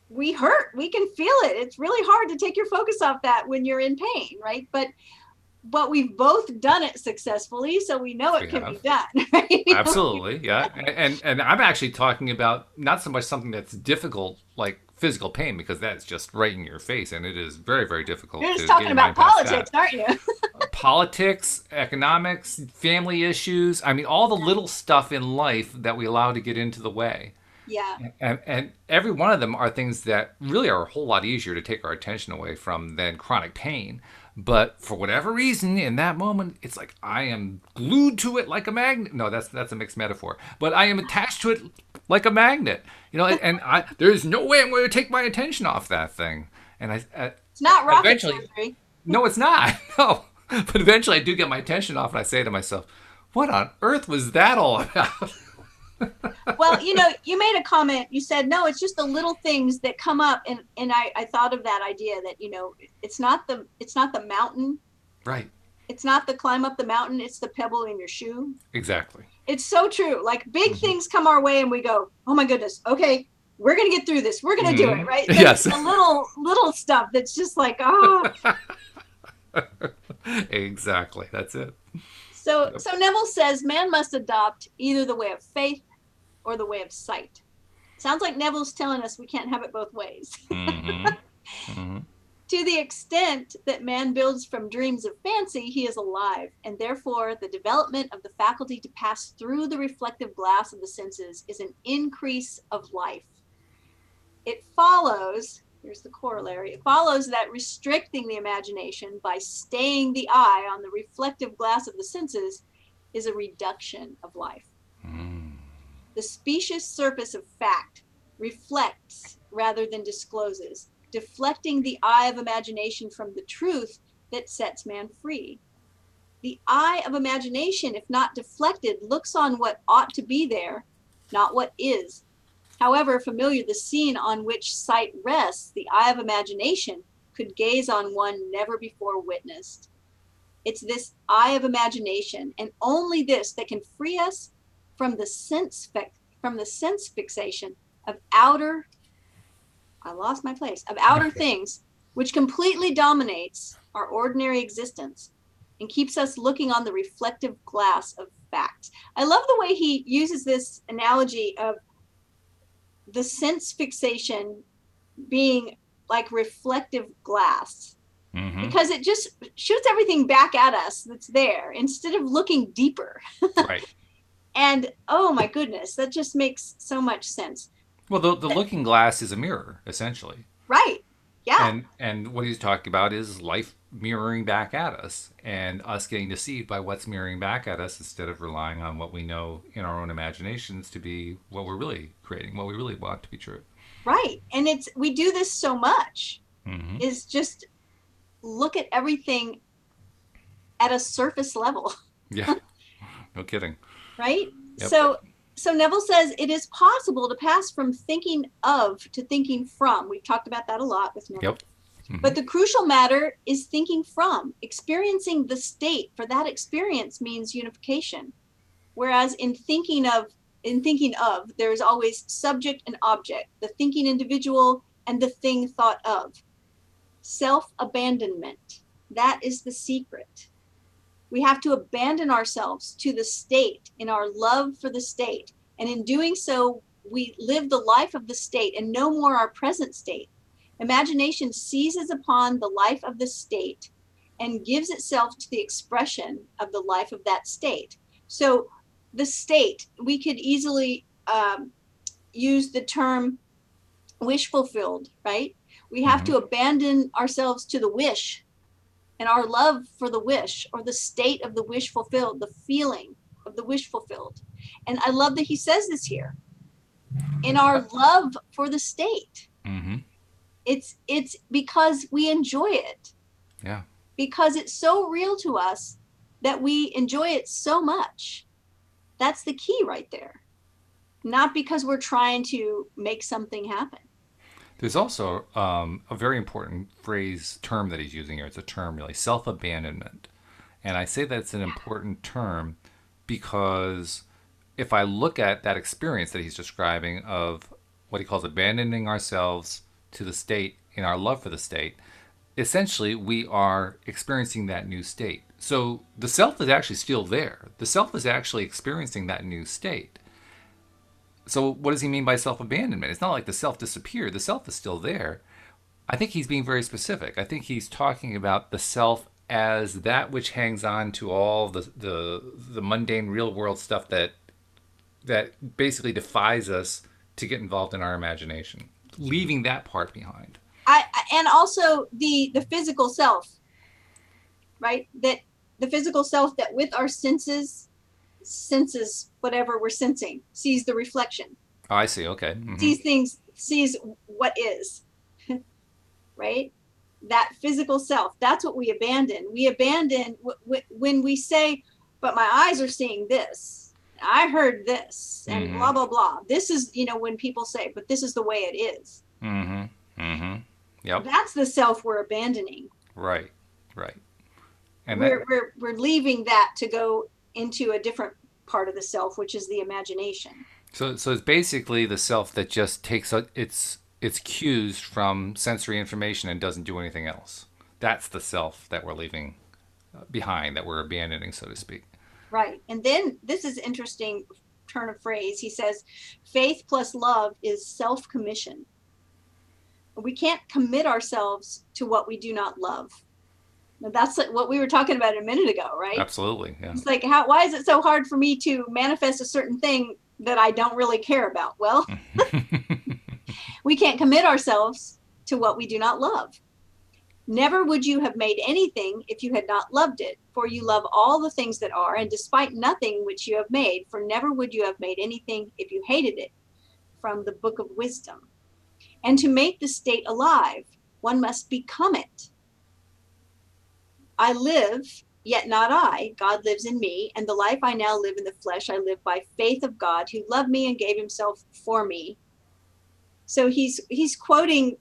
S2: we hurt, we can feel it. It's really hard to take your focus off that when you're in pain, right? But we've both done it successfully, so we know it can be done. Right?
S1: Absolutely, yeah. And I'm actually talking about not so much something that's difficult like physical pain, because that's just right in your face, and it is very, very difficult.
S2: You're just talking about politics, aren't you?
S1: Politics, economics, family issues. I mean, all the little stuff in life that we allow to get into the way.
S2: Yeah.
S1: And every one of them are things that really are a whole lot easier to take our attention away from than chronic pain. But for whatever reason, in that moment, it's like I am glued to it like a magnet. No, that's a mixed metaphor. But I am attached to it like a magnet. And there's no way I'm going to take my attention off that thing. And
S2: it's not rocket surgery.
S1: No, it's not. No. But eventually I do get my attention off, and I say to myself, what on earth was that all about?
S2: Well, you made a comment. You said, no, it's just the little things that come up. And I thought of that idea that, it's not the mountain.
S1: Right.
S2: It's not the climb up the mountain, it's the pebble in your shoe.
S1: Exactly.
S2: It's so true. Like big things come our way and we go, oh my goodness, okay, we're going to get through this. We're going to do it, right?
S1: Yes.
S2: The little stuff that's just like, oh.
S1: Exactly. That's it.
S2: So Neville says man must adopt either the way of faith or the way of sight. Sounds like Neville's telling us we can't have it both ways. To the extent that man builds from dreams of fancy, he is alive, and therefore the development of the faculty to pass through the reflective glass of the senses is an increase of life. It follows, here's the corollary, it follows that restricting the imagination by staying the eye on the reflective glass of the senses is a reduction of life. The specious surface of fact reflects rather than discloses, deflecting the eye of imagination from the truth that sets man free. The eye of imagination, if not deflected, looks on what ought to be there, not what is. However familiar the scene on which sight rests, the eye of imagination could gaze on one never before witnessed. It's this eye of imagination, and only this, that can free us from the sense fixation of outer things, which completely dominates our ordinary existence and keeps us looking on the reflective glass of facts. I love the way he uses this analogy of the sense fixation being like reflective glass, because it just shoots everything back at us that's there instead of looking deeper.
S1: Right.
S2: And oh my goodness, that just makes so much sense.
S1: Well, the looking glass is a mirror, essentially.
S2: Right. Yeah.
S1: And what he's talking about is life mirroring back at us, and us getting deceived by what's mirroring back at us instead of relying on what we know in our own imaginations to be what we're really creating, what we really want to be true.
S2: Right. And we do this so much, is just look at everything at a surface level.
S1: Yeah. No kidding.
S2: Right?
S1: Yep.
S2: So Neville says it is possible to pass from thinking of to thinking from. We've talked about that a lot with Neville.
S1: Yep.
S2: But the crucial matter is thinking from, experiencing the state. For that experience means unification. Whereas in thinking of, there is always subject and object, the thinking individual and the thing thought of. Self-abandonment, that is the secret. We have to abandon ourselves to the state in our love for the state. And in doing so, we live the life of the state and no more our present state. Imagination seizes upon the life of the state and gives itself to the expression of the life of that state. So the state, we could easily use the term wish fulfilled, right? We have to abandon ourselves to the wish and our love for the wish, or the state of the wish fulfilled, the feeling of the wish fulfilled. And I love that he says this here. In our love for the state, it's because we enjoy it.
S1: Yeah.
S2: Because it's so real to us that we enjoy it so much. That's the key right there. Not because we're trying to make something happen.
S1: There's also a very important term that he's using here. It's a term, really, self-abandonment. And I say that it's an important term because if I look at that experience that he's describing of what he calls abandoning ourselves to the state in our love for the state, essentially we are experiencing that new state. So the self is actually still there. The self is actually experiencing that new state. So what does he mean by self-abandonment? It's not like the self disappeared. The self is still there. I think he's being very specific. I think he's talking about the self as that which hangs on to all the mundane real world stuff that basically defies us to get involved in our imagination, leaving that part behind.
S2: And also the physical self, right? That the physical self that with our senses whatever we're sensing, sees the reflection.
S1: Oh, I see. Okay.
S2: Sees what is, right? That physical self, that's what we abandon. We abandon when we say, but my eyes are seeing this. I heard this and blah, blah, blah. This is, when people say, but this is the way it is.
S1: Yep.
S2: That's the self we're abandoning.
S1: Right. And
S2: we're leaving that to go into a different part of the self, which is the imagination.
S1: so it's basically the self that just takes its cues from sensory information and doesn't do anything else. That's the self that we're leaving behind, that we're abandoning, so to speak.
S2: Right. And then this is interesting turn of phrase. He says, faith plus love is self-commission. We can't commit ourselves to what we do not love. Now, that's what we were talking about a minute ago, right?
S1: Absolutely, yeah.
S2: It's like, why is it so hard for me to manifest a certain thing that I don't really care about? Well, we can't commit ourselves to what we do not love. Never would you have made anything if you had not loved it, for you love all the things that are, and despite nothing which you have made, for never would you have made anything if you hated it. From the Book of Wisdom. And to make the state alive, one must become it. I live, yet not I. God lives in me, and the life I now live in the flesh, I live by faith of God, who loved me and gave himself for me. So he's quoting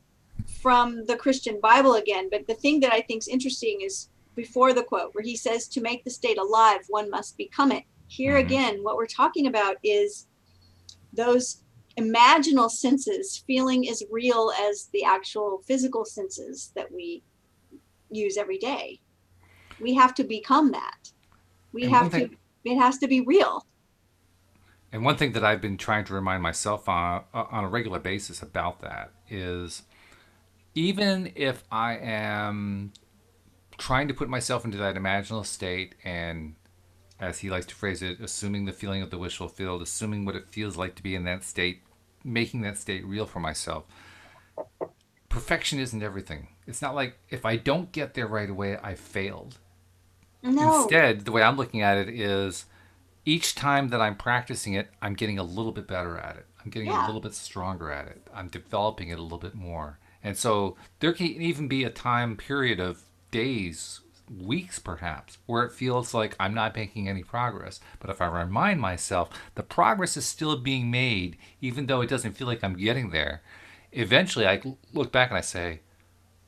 S2: from the Christian Bible again, but the thing that I think is interesting is before the quote, where he says, to make the state alive, one must become it. Here again, what we're talking about is those imaginal senses, feeling as real as the actual physical senses that we use every day. We have to become that. It has to be real.
S1: And one thing that I've been trying to remind myself on a regular basis about that is, even if I am trying to put myself into that imaginal state and, as he likes to phrase it, assuming the feeling of the wish fulfilled, assuming what it feels like to be in that state, making that state real for myself. Perfection isn't everything. It's not like if I don't get there right away, I failed.
S2: No.
S1: Instead, the way I'm looking at it is, each time that I'm practicing it, I'm getting a little bit better at it. I'm getting a little bit stronger at it. I'm developing it a little bit more. And so there can even be a time period of days, weeks perhaps, where it feels like I'm not making any progress. But if I remind myself the progress is still being made, even though it doesn't feel like I'm getting there, eventually I look back and I say,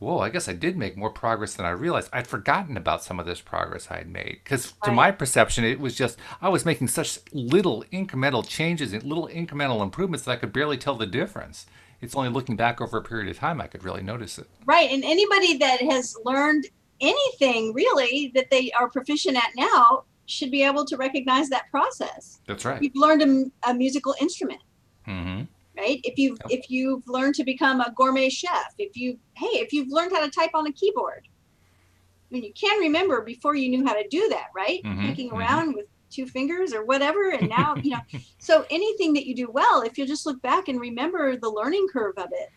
S1: whoa, I guess I did make more progress than I realized. I'd forgotten about some of this progress I had made. Because to my perception, it was just, I was making such little incremental changes and little incremental improvements that I could barely tell the difference. It's only looking back over a period of time I could really notice it.
S2: Right. And anybody that has learned anything really that they are proficient at now should be able to recognize that process.
S1: That's right.
S2: If you've learned a musical instrument.
S1: Mm-hmm.
S2: Right? If you've learned to become a gourmet chef, if you've learned how to type on a keyboard. I mean, you can remember before you knew how to do that, right? Clicking around with 2 fingers or whatever, and now, so anything that you do well, if you just look back and remember the learning curve of it,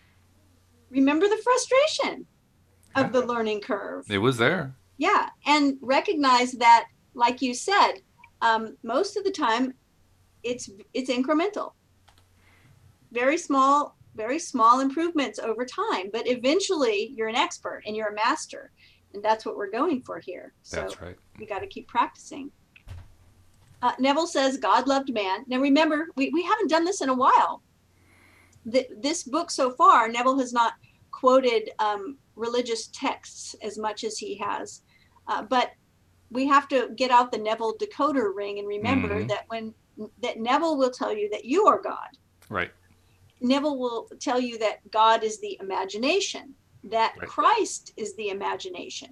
S2: remember the frustration of the learning curve.
S1: It was there.
S2: Yeah, and recognize that, like you said, most of the time it's incremental. Very small improvements over time, but eventually you're an expert and you're a master, and that's what we're going for here. So
S1: that's right.
S2: We got to keep practicing. Neville says God loved man. Now remember, we haven't done this in a while. This book so far, Neville has not quoted religious texts as much as he has, but we have to get out the Neville decoder ring and remember that Neville will tell you that you are God.
S1: Right.
S2: Neville will tell you that God is the imagination, that Christ is the imagination.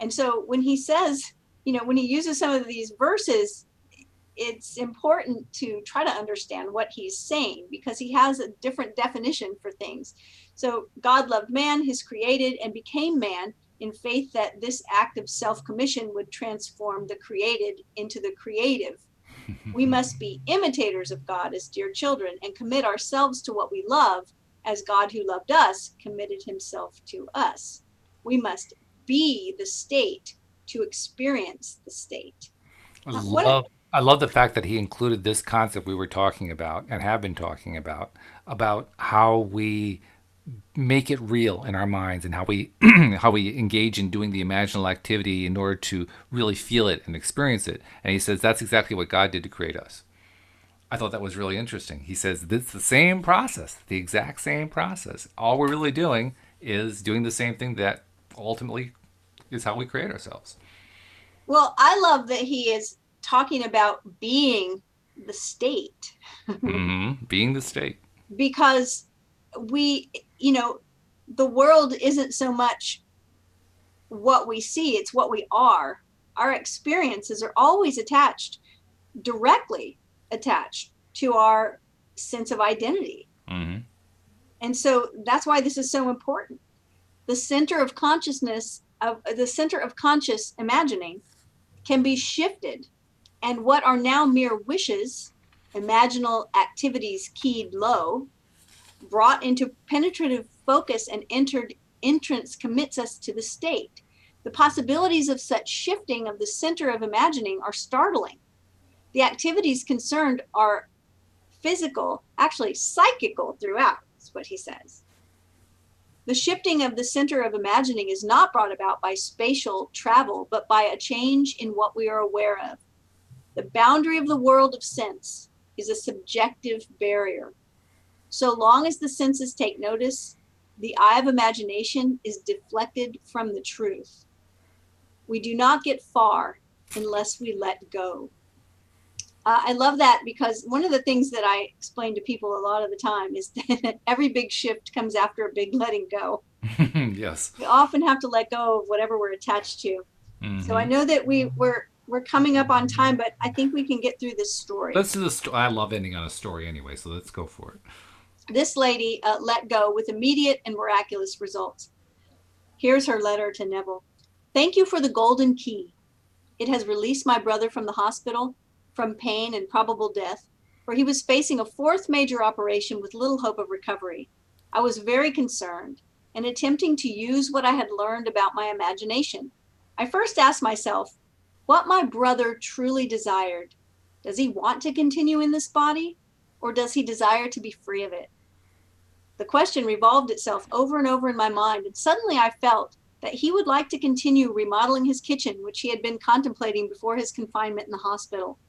S2: And so when he says, when he uses some of these verses, it's important to try to understand what he's saying, because he has a different definition for things. So God loved man, his created, and became man in faith that this act of self-commission would transform the created into the creative. We must be imitators of God as dear children and commit ourselves to what we love, as God who loved us committed himself to us. We must be the state to experience the state.
S1: I love the fact that he included this concept we were talking about and have been talking about how we make it real in our minds and how we engage in doing the imaginal activity in order to really feel it and experience it. And he says that's exactly what God did to create us. I thought that was really interesting. He says it's the same process, the exact same process. All we're really doing is doing the same thing that ultimately is how we create ourselves.
S2: Well, I love that he is talking about being the state.
S1: Being the state.
S2: Because we, the world isn't so much what we see, it's what we are. Our experiences are always directly attached to our sense of identity. And so that's why this is so important. The center of consciousness, the center of conscious imagining, can be shifted, and what are now mere wishes, imaginal activities keyed low, brought into penetrative focus and entrance commits us to the state. The possibilities of such shifting of the center of imagining are startling. The activities concerned are physical, actually psychical throughout, is what he says. The shifting of the center of imagining is not brought about by spatial travel, but by a change in what we are aware of. The boundary of the world of sense is a subjective barrier. So long as the senses take notice, the eye of imagination is deflected from the truth. We do not get far unless we let go. I love that, because one of the things that I explain to people a lot of the time is that every big shift comes after a big letting go.
S1: Yes.
S2: We often have to let go of whatever we're attached to. So I know that we're coming up on time, but I think we can get through this story.
S1: Let's do the story. I love ending on a story anyway, so let's go for it.
S2: This lady let go with immediate and miraculous results. Here's her letter to Neville. Thank you for the golden key. It has released my brother from the hospital, from pain and probable death, for he was facing a fourth major operation with little hope of recovery. I was very concerned and attempting to use what I had learned about my imagination. I first asked myself what my brother truly desired. Does he want to continue in this body, or does he desire to be free of it? The question revolved itself over and over in my mind, and suddenly I felt that he would like to continue remodeling his kitchen, which he had been contemplating before his confinement in the hospital.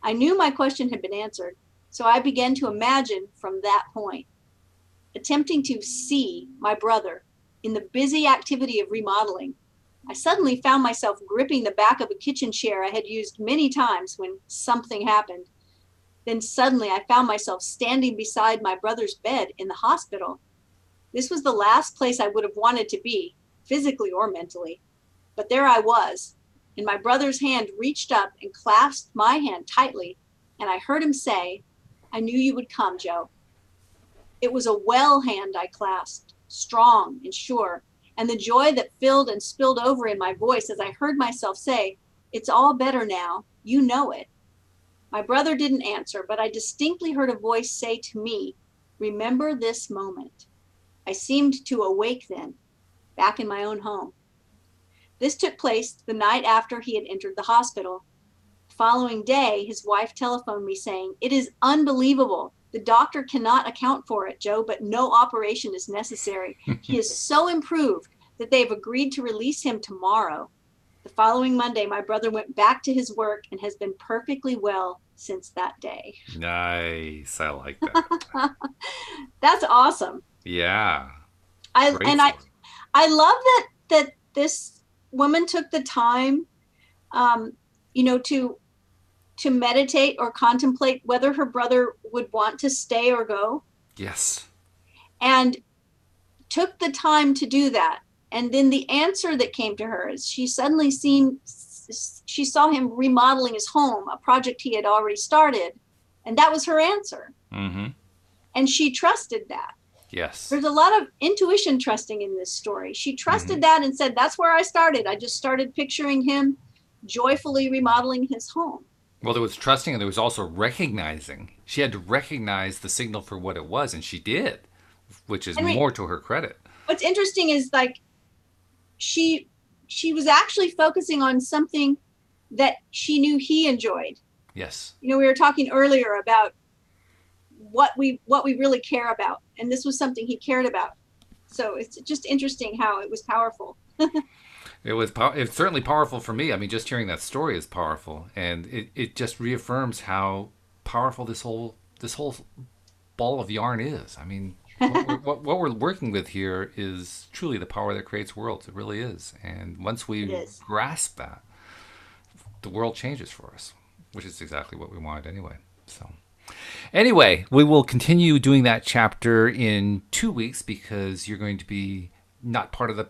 S2: I knew my question had been answered, so I began to imagine from that point. Attempting to see my brother in the busy activity of remodeling, I suddenly found myself gripping the back of a kitchen chair I had used many times when something happened. Then suddenly I found myself standing beside my brother's bed in the hospital. This was the last place I would have wanted to be, physically or mentally. But there I was, and my brother's hand reached up and clasped my hand tightly, and I heard him say, "I knew you would come, Joe." It was a well hand I clasped, strong and sure, and the joy that filled and spilled over in my voice as I heard myself say, "It's all better now, you know it." My brother didn't answer, but I distinctly heard a voice say to me, "Remember this moment." I seemed to awake then, back in my own home. This took place the night after he had entered the hospital. The following day, his wife telephoned me saying, "It is unbelievable. The doctor cannot account for it, Joe, but no operation is necessary. He is so improved that they have agreed to release him tomorrow." The following Monday, my brother went back to his work and has been perfectly well since that day.
S1: Nice. I like that.
S2: That's awesome.
S1: Yeah.
S2: I love that this woman took the time, to meditate or contemplate whether her brother would want to stay or go.
S1: Yes.
S2: And took the time to do that. And then the answer that came to her is she saw him remodeling his home, a project he had already started. And that was her answer. And she trusted that.
S1: Yes.
S2: There's a lot of intuition trusting in this story. She trusted that and said, that's where I started. I just started picturing him joyfully remodeling his home.
S1: Well, there was trusting and there was also recognizing. She had to recognize the signal for what it was, and she did, which is more to her credit.
S2: What's interesting is she was actually focusing on something that she knew he enjoyed.
S1: Yes.
S2: We were talking earlier about what we really care about, and this was something he cared about. So it's just interesting how it was powerful.
S1: It's certainly powerful for me. I mean, just hearing that story is powerful, and it just reaffirms how powerful this whole ball of yarn is. I mean, what we're working with here is truly the power that creates worlds. It really is. And once we grasp that, the world changes for us, which is exactly what we wanted anyway. So anyway, we will continue doing that chapter in 2 weeks because you're going to be not part of the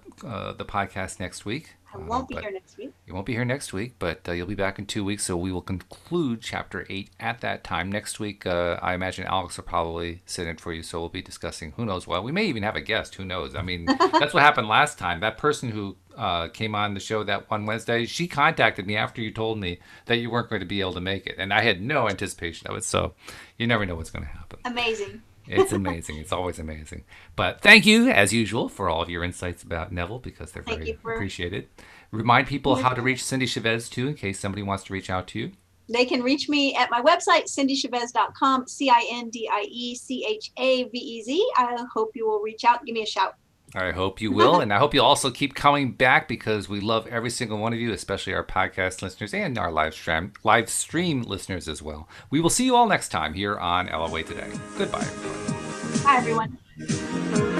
S1: podcast next week.
S2: I won't be here next week.
S1: You won't be here next week, but you'll be back in 2 weeks. So we will conclude chapter 8 at that time. Next week, I imagine Alex will probably sit in for you. So we'll be discussing who knows what. We may even have a guest. Who knows? I mean, that's what happened last time. That person who came on the show that one Wednesday, she contacted me after you told me that you weren't going to be able to make it. And I had no anticipation of it. So you never know what's going to happen.
S2: Amazing.
S1: It's amazing. It's always amazing. But thank you, as usual, for all of your insights about Neville, because they're very appreciated. Remind people how to reach Cindie Chavez, too, in case somebody wants to reach out to you.
S2: They can reach me at my website, cindiechavez.com, CINDIECHAVEZ. I hope you will reach out. Give me a shout.
S1: I hope you will. And I hope you'll also keep coming back because we love every single one of you, especially our podcast listeners and our live stream listeners as well. We will see you all next time here on LOA Today. Goodbye, everybody.
S2: Bye, everyone.